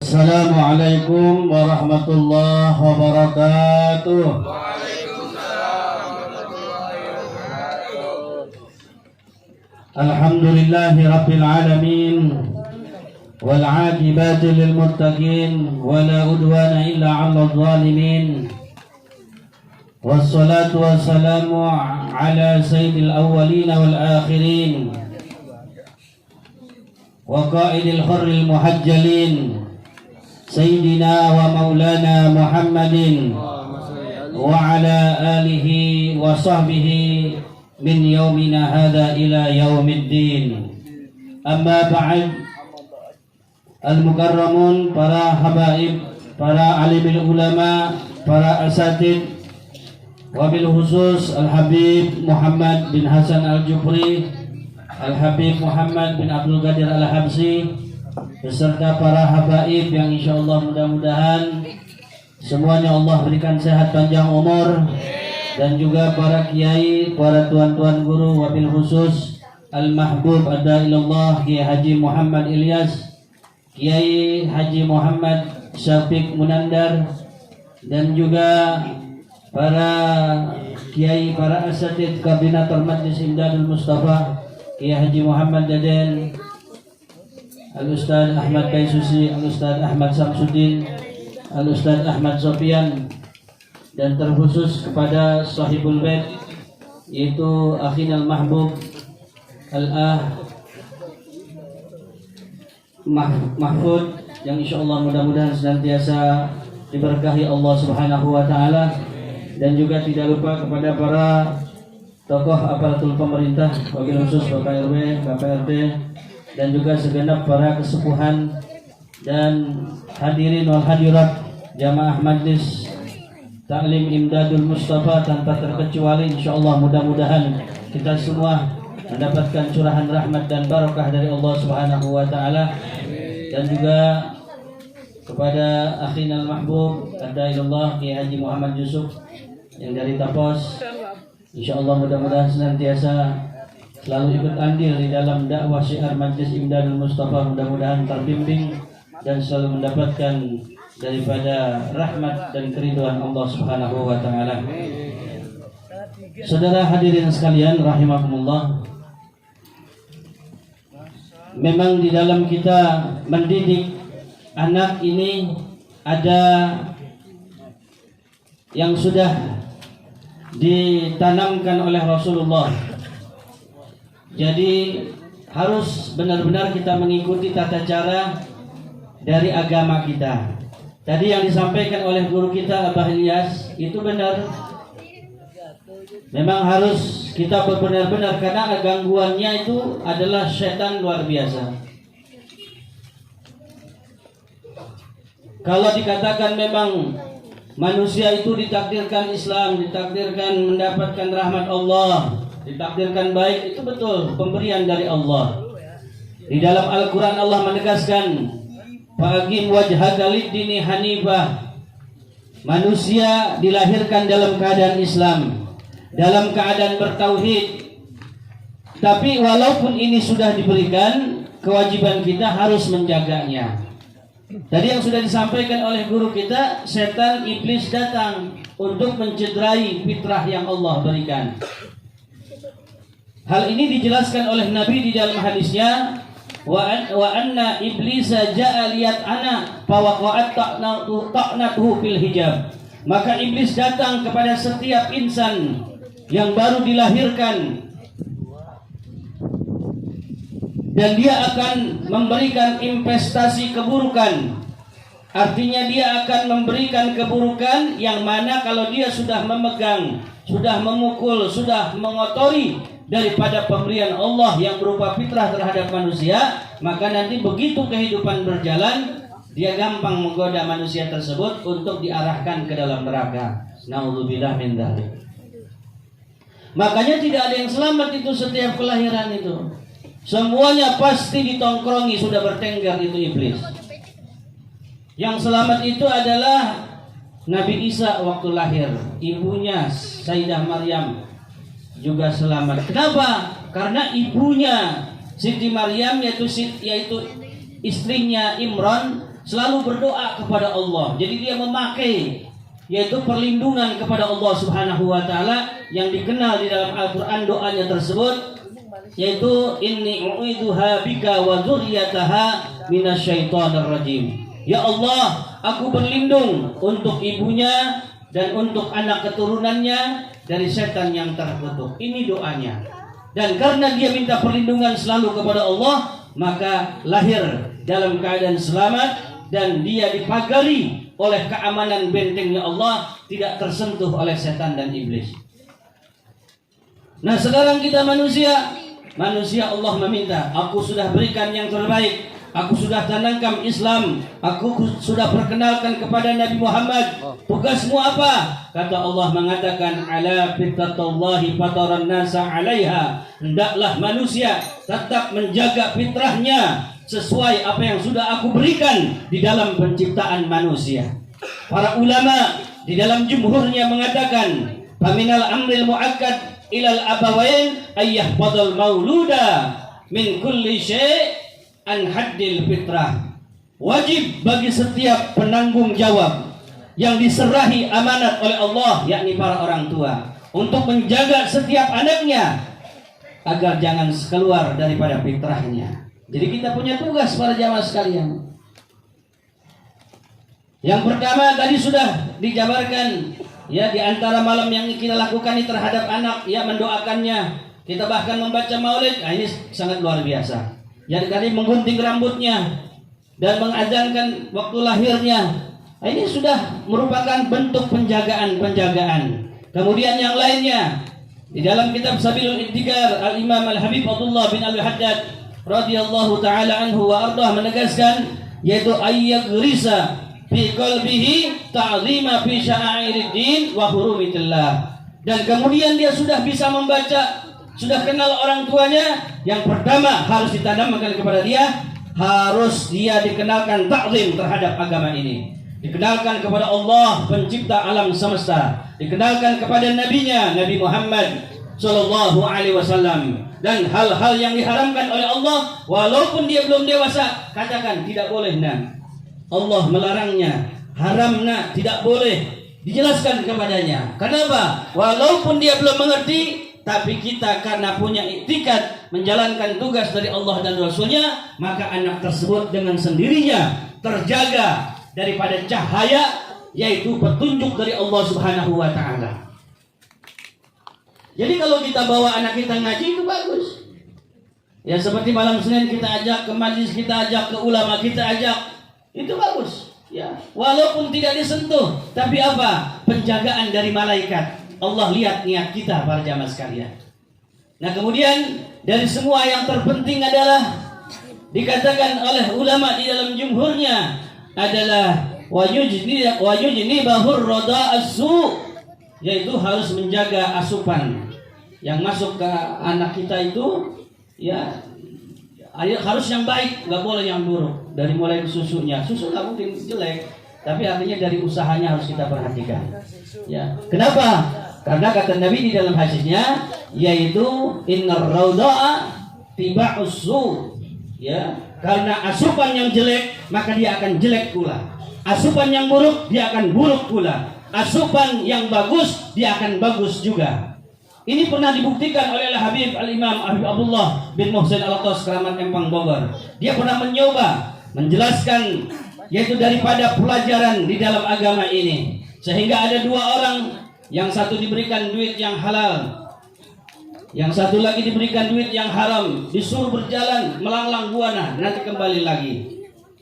Assalamualaikum warahmatullahi wabarakatuh. Alhamdulillahi rabbil alamin wal aqibatu lil muttaqin wala udwana illa 'alal zalimin. Wassalatu wassalamu ala sayyidil awwalin wal akhirin wa qa'idil hurril muhajjalin Sayyidina wa maulana Muhammadin wa ala alihi wa sahbihi min yaumina hadha ila yaumiddin. Amma ba'd, al-mukarramun, para habaib, para alimil ulama, para asatid, wabil khusus Al-Habib Muhammad bin Hasan Al-Jufri, Al-Habib Muhammad bin Abdul Qadir Al-Habsi, beserta para habaib yang insyaallah mudah-mudahan semuanya Allah berikan sehat panjang umur, dan juga para kiai, para tuan-tuan guru, wabil khusus Al-Mahbub Adailullah Kiai Haji Muhammad Ilyas, Kiai Haji Muhammad Syafiq Munandar, dan juga para kiai, para asatid Kabinator Majlis Imdadul Mustafa, Kiai Haji Muhammad Daden, Al-Ustaz Ahmad Kaisusi, Al-Ustaz Ahmad Samsudin, Al-Ustaz Ahmad Sofian, dan terkhusus kepada sahibul bait, yaitu Akhinal Mahbub Mahfud, yang insyaallah mudah-mudahan senantiasa diberkahi Allah Subhanahu wa taala. Dan juga tidak lupa kepada para tokoh aparatur pemerintah, wabil khusus Bapak RW, Bapak RT, dan juga segenap para kesepuhan dan hadirin wal hadirat jamaah majlis Ta'lim Imdadul Mustafa tanpa terkecuali. Insyaallah mudah-mudahan kita semua mendapatkan curahan rahmat dan barakah dari Allah Subhanahu wa taala. Dan juga kepada Akhinal Mahbub Adailullah Kiai Haji Muhammad Yusuf yang dari Tapos, insyaallah mudah-mudahan senantiasa selalu ikut andil di dalam dakwah syiar Majlis Imdadul Mustafa, mudah-mudahan terbimbing dan selalu mendapatkan daripada rahmat dan keriduan Allah Subhanahu wa taala. Saudara hadirin sekalian rahimakumullah, memang di dalam kita mendidik anak ini ada yang sudah ditanamkan oleh Rasulullah. Jadi harus benar-benar kita mengikuti tata cara dari agama kita. Tadi yang disampaikan oleh guru kita Abah Ilyas itu benar. Memang harus kita benar-benar, karena gangguannya itu adalah setan luar biasa. Kalau dikatakan memang manusia itu ditakdirkan Islam, ditakdirkan mendapatkan rahmat Allah, ditakdirkan baik, itu betul, pemberian dari Allah. Di dalam Al-Quran Allah menegaskan, Fa'aqim wajhaka lid-dini hanifah. Manusia dilahirkan dalam keadaan Islam, dalam keadaan bertauhid. Tapi walaupun ini sudah diberikan, kewajiban kita harus menjaganya. Tadi yang sudah disampaikan oleh guru kita, setan iblis datang untuk mencederai fitrah yang Allah berikan. Hal ini dijelaskan oleh Nabi di dalam hadisnya, wa anna iblisa ja'a liyat'ana fawaqa'at ta'natuhu fil hijab. Maka iblis datang kepada setiap insan yang baru dilahirkan, dan dia akan memberikan investasi keburukan. Artinya dia akan memberikan keburukan yang mana kalau dia sudah memegang, sudah memukul, sudah mengotori daripada pemberian Allah yang berupa fitrah terhadap manusia, maka nanti begitu kehidupan berjalan, dia gampang menggoda manusia tersebut untuk diarahkan ke dalam neraka. Na'udzubillah min dzalik. Makanya tidak ada yang selamat itu setiap kelahiran itu. Semuanya pasti ditongkrongi, sudah bertengger itu iblis. Yang selamat itu adalah Nabi Isa waktu lahir, ibunya Sayyidah Maryam juga selamat. Kenapa? Karena ibunya Siti Maryam yaitu istrinya Imran selalu berdoa kepada Allah. Jadi dia memakai yaitu perlindungan kepada Allah Subhanahu wa taala yang dikenal di dalam Al-Qur'an doanya tersebut, yaitu inni u'idzuha bika wa dzurriyyataha minasyaitonir rajim. Ya Allah, aku berlindung untuk ibunya dan untuk anak keturunannya dari setan yang terkutuk. Ini doanya. Dan karena dia minta perlindungan selalu kepada Allah, maka lahir dalam keadaan selamat dan dia dipagari oleh keamanan bentengnya Allah, tidak tersentuh oleh setan dan iblis. Nah, sekarang kita manusia Allah meminta, aku sudah berikan yang terbaik, aku sudah tanamkan Islam, aku sudah perkenalkan kepada Nabi Muhammad. Tugasmu apa? Kata Allah mengatakan, ala fitratallahi fataran nasa 'alaiha. Hendaklah manusia tetap menjaga fitrahnya sesuai apa yang sudah aku berikan di dalam penciptaan manusia. Para ulama di dalam jumhurnya mengatakan, faminal amril muakkad ilal abawain ayyah fadal mauluda min kulli syai' an haddil fitrah. Wajib bagi setiap penanggung jawab yang diserahi amanat oleh Allah, yakni para orang tua, untuk menjaga setiap anaknya agar jangan keluar daripada fitrahnya. Jadi kita punya tugas para jamaah sekalian. Yang pertama tadi sudah dijabarkan, ya, di antara malam yang kita lakukan ini terhadap anak, ya, mendoakannya. Kita bahkan membaca maulid. Nah, ini sangat luar biasa. Yang tadi menggunting rambutnya dan mengadzankan waktu lahirnya. Nah, ini sudah merupakan bentuk penjagaan. Kemudian yang lainnya, di dalam kitab Sabilul Ibtikar, Al-Imam Al-Habib Abdullah bin Al-Haddad radhiyallahu taala anhu wa ardah menegaskan, yaitu ayyagrisa fi qalbihi ta'zima fi sya'airiddin wa hurumitillah. Dan kemudian dia sudah bisa membaca, sudah kenal orang tuanya, yang pertama harus ditanamkan kepada dia, harus dia dikenalkan takzim terhadap agama ini, dikenalkan kepada Allah pencipta alam semesta, dikenalkan kepada nabinya Nabi Muhammad sallallahu alaihi wasallam. Dan hal-hal yang diharamkan oleh Allah, walaupun dia belum dewasa, katakan tidak boleh, nah, Allah melarangnya, haram, nah, tidak boleh, dijelaskan kepadanya. Kenapa? Walaupun dia belum mengerti, tapi kita karena punya iktikad menjalankan tugas dari Allah dan Rasulnya, maka anak tersebut dengan sendirinya terjaga daripada cahaya, yaitu petunjuk dari Allah Subhanahu wa taala. Jadi kalau kita bawa anak kita ngaji itu bagus. Ya, seperti malam Senin kita ajak ke majlis, kita ajak ke ulama, kita ajak, itu bagus. Ya, walaupun tidak disentuh, tapi apa? Penjagaan dari malaikat. Allah lihat niat kita para jamaah sekalian. Nah, kemudian dari semua yang terpenting adalah dikatakan oleh ulama di dalam jumhurnya adalah wajujni bahur roda asu, yaitu harus menjaga asupan yang masuk ke anak kita itu, ya, harus yang baik, nggak boleh yang buruk. Dari mulai susunya, susu nggak mungkin jelek, tapi artinya dari usahanya harus kita perhatikan. Ya, kenapa? Karena kata Nabi di dalam hadisnya, yaitu innar rauda'a tiba'us su, ya, karena asupan yang jelek maka dia akan jelek pula, asupan yang buruk dia akan buruk pula, asupan yang bagus dia akan bagus juga. Ini pernah dibuktikan oleh Habib Al-Imam Habib Abdullah bin Muhsin Al-Atas Keramat Empang Bogor. Dia pernah mencoba menjelaskan, yaitu daripada pelajaran di dalam agama ini, sehingga ada dua orang, yang satu diberikan duit yang halal, yang satu lagi diberikan duit yang haram, disuruh berjalan melanglang buana, nanti kembali lagi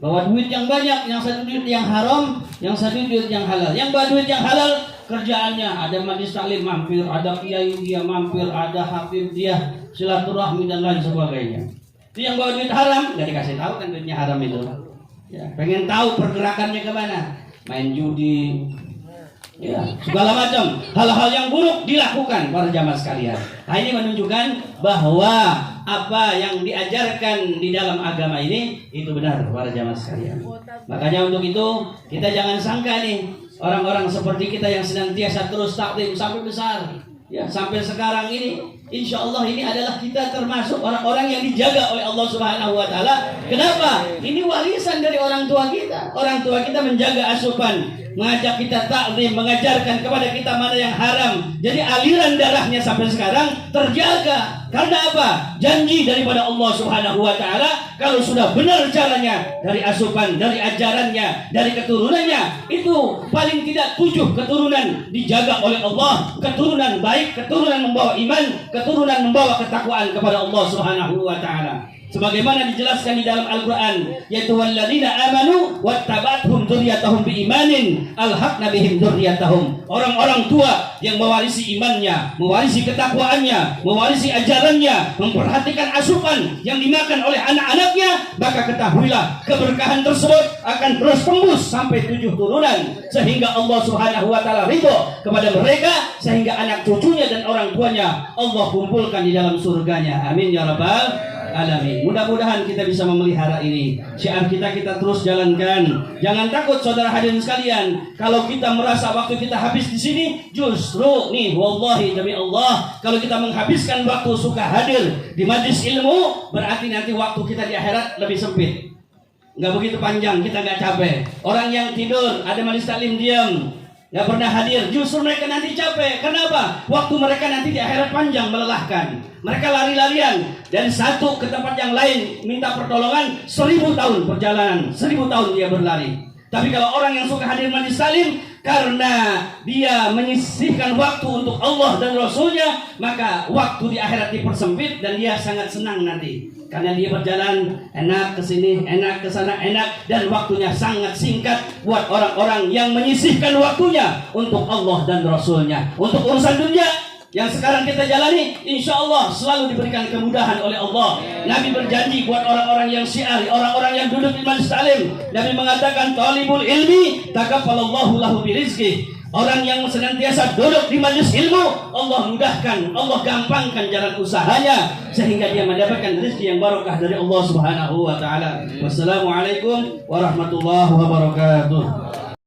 bawa duit yang banyak, yang satu duit yang haram, yang satu duit yang halal. Yang bawa duit yang halal kerjaannya ada majlis taklim mampir, ada kiai dia mampir, ada habib dia silaturahmi dan lain sebagainya. Itu yang bawa duit haram nggak dikasih tahu kan duitnya haram itu. Ya, pengen tahu pergerakannya kemana, main judi, ya, segala macam hal-hal yang buruk dilakukan para jamaah sekalian. Nah, ini menunjukkan bahwa apa yang diajarkan di dalam agama ini itu benar para jamaah sekalian. Makanya untuk itu kita jangan sangka nih orang-orang seperti kita yang senantiasa terus taklim sampai besar, Ya, sampai sekarang ini insya Allah ini adalah kita termasuk orang-orang yang dijaga oleh Allah Subhanahu wa taala. Kenapa? Ini warisan dari orang tua kita. Orang tua kita menjaga asupan, mengajak kita taklim, mengajarkan kepada kita mana yang haram. Jadi aliran darahnya sampai sekarang terjaga. Karena apa? Janji daripada Allah Subhanahu wa taala, kalau sudah benar caranya dari asupan, dari ajarannya, dari keturunannya, itu paling tidak 7 keturunan dijaga oleh Allah. Keturunan baik, keturunan membawa iman, keturunan membawa ketakwaan kepada Allah Subhanahu wa taala. Sebagaimana dijelaskan di dalam Al-Qur'an, yaitu walladzina amanu wattaba'athum dzurriyyatuhum biimanin alhaqna bihim dzurriyyatahum. Orang-orang tua yang mewarisi imannya, mewarisi ketakwaannya, mewarisi ajarannya, memperhatikan asupan yang dimakan oleh anak-anaknya, maka ketahuilah keberkahan tersebut akan terus tembus sampai 7 turunan, sehingga Allah Subhanahu wa taala ridho kepada mereka, sehingga anak cucunya dan orang tuanya Allah kumpulkan di dalam surganya. Amin ya rabbal alamin. Mudah-mudahan kita bisa memelihara ini. Syiar kita terus jalankan. Jangan takut saudara hadirin sekalian. Kalau kita merasa waktu kita habis di sini, justru nih wallahi demi Allah, kalau kita menghabiskan waktu suka hadir di majlis ilmu, berarti nanti waktu kita di akhirat lebih sempit. Nggak begitu panjang, kita nggak capek. Orang yang tidur, ada majlis taklim diam, nggak pernah hadir, justru mereka nanti capek. Kenapa? Waktu mereka nanti di akhirat panjang, melelahkan. Mereka lari-larian dari satu ke tempat yang lain, minta pertolongan, 1000 tahun perjalanan, 1000 tahun dia berlari. Tapi kalau orang yang suka hadir majlis taklim, karena dia menyisihkan waktu untuk Allah dan Rasulnya, maka waktu di akhirat dipersempit dan dia sangat senang nanti. Karena dia berjalan enak ke sini, enak ke sana, enak, dan waktunya sangat singkat buat orang-orang yang menyisihkan waktunya untuk Allah dan Rasulnya. Untuk urusan dunia yang sekarang kita jalani, insya Allah selalu diberikan kemudahan oleh Allah. Nabi berjanji buat orang-orang yang syiari, orang-orang yang duduk di majlis taklim. Nabi mengatakan, talibul ilmi takaffalallahu lahu birizqih. Orang yang senantiasa duduk di majlis ilmu, Allah mudahkan, Allah gampangkan jalan usahanya, sehingga dia mendapatkan rezeki yang barokah dari Allah Subhanahu wa taala. Wassalamualaikum warahmatullahi wabarakatuh.